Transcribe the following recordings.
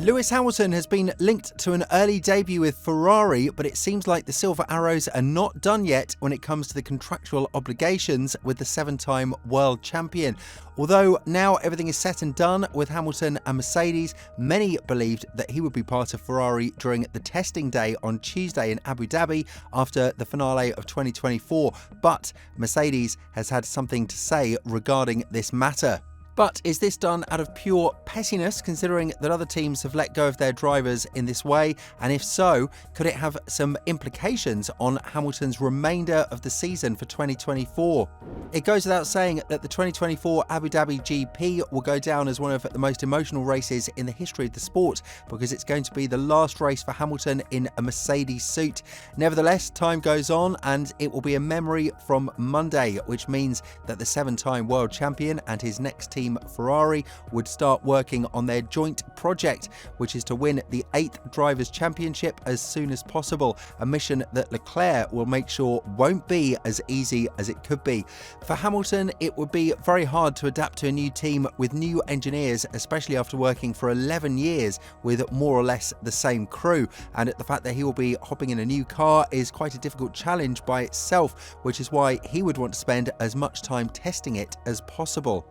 Lewis Hamilton has been linked to an early debut with Ferrari, but it seems like the Silver Arrows are not done yet when it comes to the contractual obligations with the seven-time world champion. Although now everything is set and done with Hamilton and Mercedes, many believed that he would be part of Ferrari during the testing day on Tuesday in Abu Dhabi after the finale of 2024, but Mercedes has had something to say regarding this matter. But is this done out of pure pettiness, considering that other teams have let go of their drivers in this way? And if so, could it have some implications on Hamilton's remainder of the season for 2024? It goes without saying that the 2024 Abu Dhabi GP will go down as one of the most emotional races in the history of the sport, because it's going to be the last race for Hamilton in a Mercedes suit. Nevertheless, time goes on and it will be a memory from Monday, which means that the seven-time world champion and his next team Ferrari would start working on their joint project, which is to win the 8th Drivers' Championship as soon as possible, a mission that Leclerc will make sure won't be as easy as it could be. For Hamilton, it would be very hard to adapt to a new team with new engineers, especially after working for 11 years with more or less the same crew, and the fact that he will be hopping in a new car is quite a difficult challenge by itself, which is why he would want to spend as much time testing it as possible.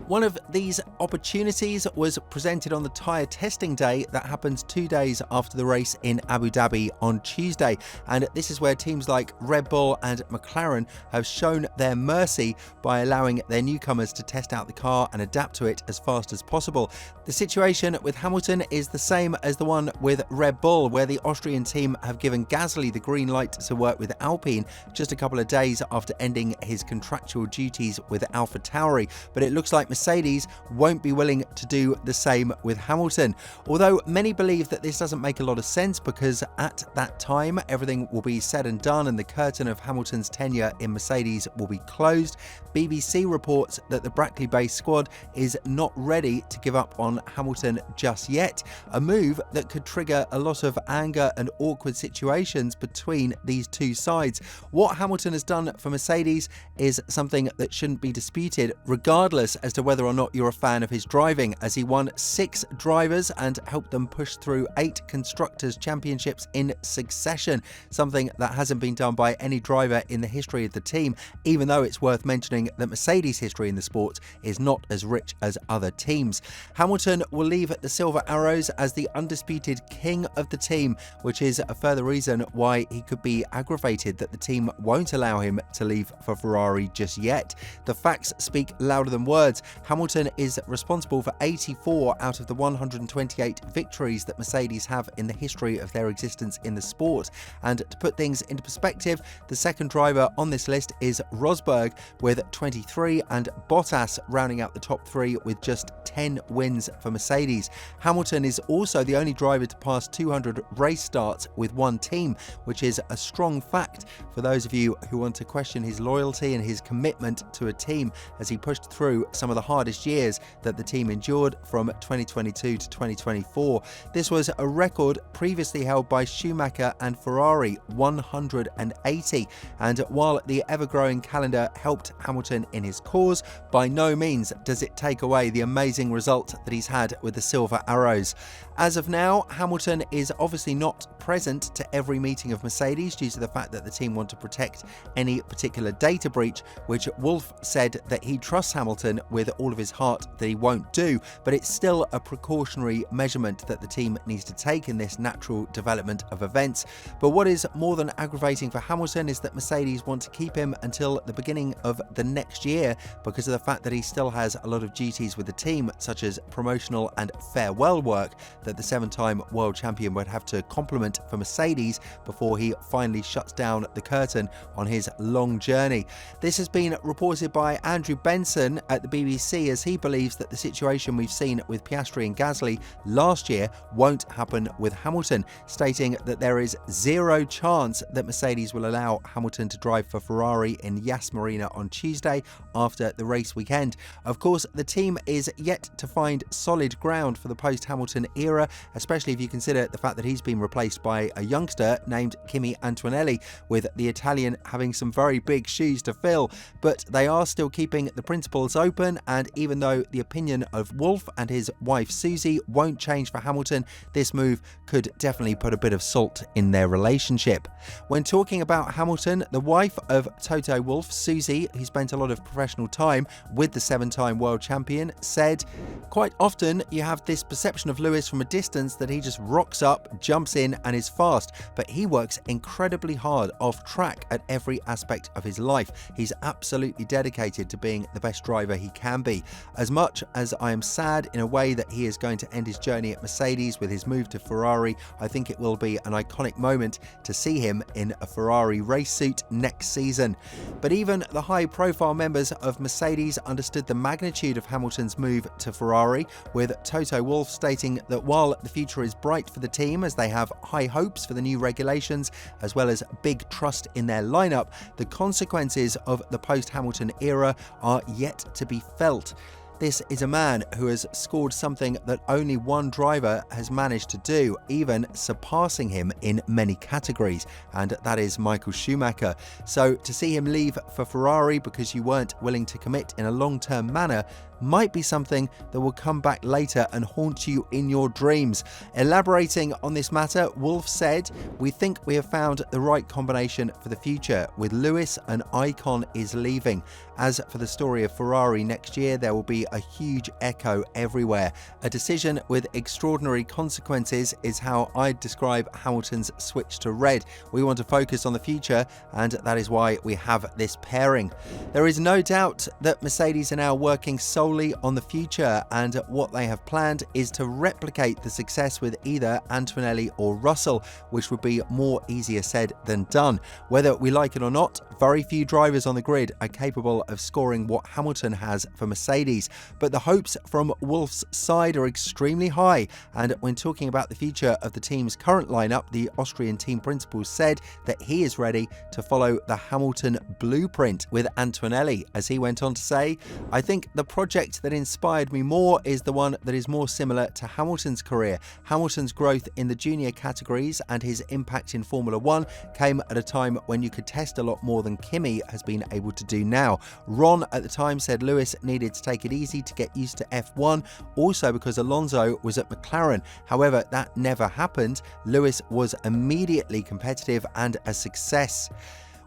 One of these opportunities was presented on the tyre testing day that happens 2 days after the race in Abu Dhabi on Tuesday, and this is where teams like Red Bull and McLaren have shown their mercy by allowing their newcomers to test out the car and adapt to it as fast as possible. The situation with Hamilton is the same as the one with Red Bull, where the Austrian team have given Gasly the green light to work with Alpine just a couple of days after ending his contractual duties with AlphaTauri, but it looks like Mercedes won't be willing to do the same with Hamilton. Although many believe that this doesn't make a lot of sense, because at that time everything will be said and done and the curtain of Hamilton's tenure in Mercedes will be closed. BBC reports that the Brackley-based squad is not ready to give up on Hamilton just yet, a move that could trigger a lot of anger and awkward situations between these two sides. What Hamilton has done for Mercedes is something that shouldn't be disputed, regardless as to whether or not you're a fan of his driving, as he won 6 drivers and helped them push through 8 constructors' championships in succession, something that hasn't been done by any driver in the history of the team, even though it's worth mentioning that Mercedes' history in the sport is not as rich as other teams. Hamilton will leave the Silver Arrows as the undisputed king of the team, which is a further reason why he could be aggravated that the team won't allow him to leave for Ferrari just yet. The facts speak louder than words. Hamilton is responsible for 84 out of the 128 victories that Mercedes have in the history of their existence in the sport. And to put things into perspective, the second driver on this list is Rosberg with 23, and Bottas rounding out the top 3 with just 10 wins for Mercedes. Hamilton is also the only driver to pass 200 race starts with one team, which is a strong fact for those of you who want to question his loyalty and his commitment to a team, as he pushed through some of the hardest years that the team endured from 2022 to 2024. This was a record previously held by Schumacher and Ferrari, 180. And while the ever-growing calendar helped Hamilton in his cause, by no means does it take away the amazing result that he's had with the Silver Arrows. As of now, Hamilton is obviously not present to every meeting of Mercedes due to the fact that the team want to protect any particular data breach, which Wolff said that he trusts Hamilton with all of his heart that he won't do, but it's still a precautionary measurement that the team needs to take in this natural development of events. But what is more than aggravating for Hamilton is that Mercedes want to keep him until the beginning of the next year, because of the fact that he still has a lot of duties with the team, such as promotional and farewell work that the 7-time world champion would have to complement for Mercedes before he finally shuts down the curtain on his long journey. This has been reported by Andrew Benson at the BBC, as he believes that the situation we've seen with Piastri and Gasly last year won't happen with Hamilton, stating that there is zero chance that Mercedes will allow Hamilton to drive for Ferrari in Yas Marina on Tuesday after the race weekend. Of course, the team is yet to find solid ground for the post-Hamilton era, era, especially if you consider the fact that he's been replaced by a youngster named Kimi Antonelli, with the Italian having some very big shoes to fill. But they are still keeping the principles open, and even though the opinion of Wolff and his wife Susie won't change for Hamilton, this move could definitely put a bit of salt in their relationship. When talking about Hamilton, the wife of Toto Wolff, Susie, who spent a lot of professional time with the 7-time world champion, said, "Quite often you have this perception of Lewis from a distance that he just rocks up, jumps in and is fast, but he works incredibly hard off track at every aspect of his life. He's absolutely dedicated to being the best driver he can be. As much as I am sad in a way that he is going to end his journey at Mercedes with his move to Ferrari, I think it will be an iconic moment to see him in a Ferrari race suit next season." But even the high-profile members of Mercedes understood the magnitude of Hamilton's move to Ferrari, with Toto Wolff stating that while the future is bright for the team as they have high hopes for the new regulations as well as big trust in their lineup, the consequences of the post-Hamilton era are yet to be felt. This is a man who has scored something that only one driver has managed to do, even surpassing him in many categories, and that is Michael Schumacher. So to see him leave for Ferrari because you weren't willing to commit in a long-term manner might be something that will come back later and haunt you in your dreams. Elaborating on this matter, Wolff said, "We think we have found the right combination for the future. With Lewis, an icon is leaving. As for the story of Ferrari next year, there will be a huge echo everywhere. A decision with extraordinary consequences is how I'd describe Hamilton's switch to red. We want to focus on the future, and that is why we have this pairing." There is no doubt that Mercedes are now working solely on the future, and what they have planned is to replicate the success with either Antonelli or Russell, which would be more easier said than done. Whether we like it or not, very few drivers on the grid are capable of scoring what Hamilton has for Mercedes, but the hopes from Wolff's side are extremely high, and when talking about the future of the team's current lineup, the Austrian team principal said that he is ready to follow the Hamilton blueprint with Antonelli. As he went on to say, "I think the project that inspired me more is the one that is more similar to Hamilton's career. Hamilton's growth in the junior categories and his impact in Formula 1 came at a time when you could test a lot more than Kimi has been able to do now. Ron at the time said Lewis needed to take it easy to get used to F1, also because Alonso was at McLaren. However, that never happened. Lewis was immediately competitive and a success.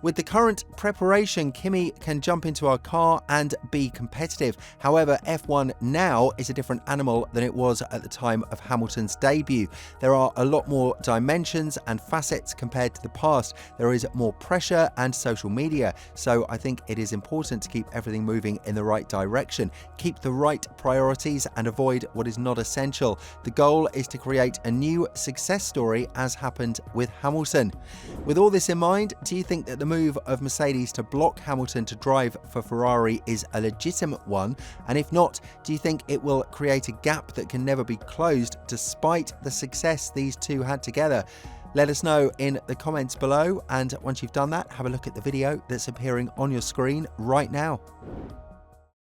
With the current preparation, Kimi can jump into our car and be competitive. However, F1 now is a different animal than it was at the time of Hamilton's debut. There are a lot more dimensions and facets compared to the past. There is more pressure and social media. So I think it is important to keep everything moving in the right direction. Keep the right priorities and avoid what is not essential. The goal is to create a new success story as happened with Hamilton." With all this in mind, do you think that the move of Mercedes to block Hamilton to drive for Ferrari is a legitimate one? And if not, do you think it will create a gap that can never be closed despite the success these two had together? Let us know in the comments below, and once you've done that, have a look at the video that's appearing on your screen right now.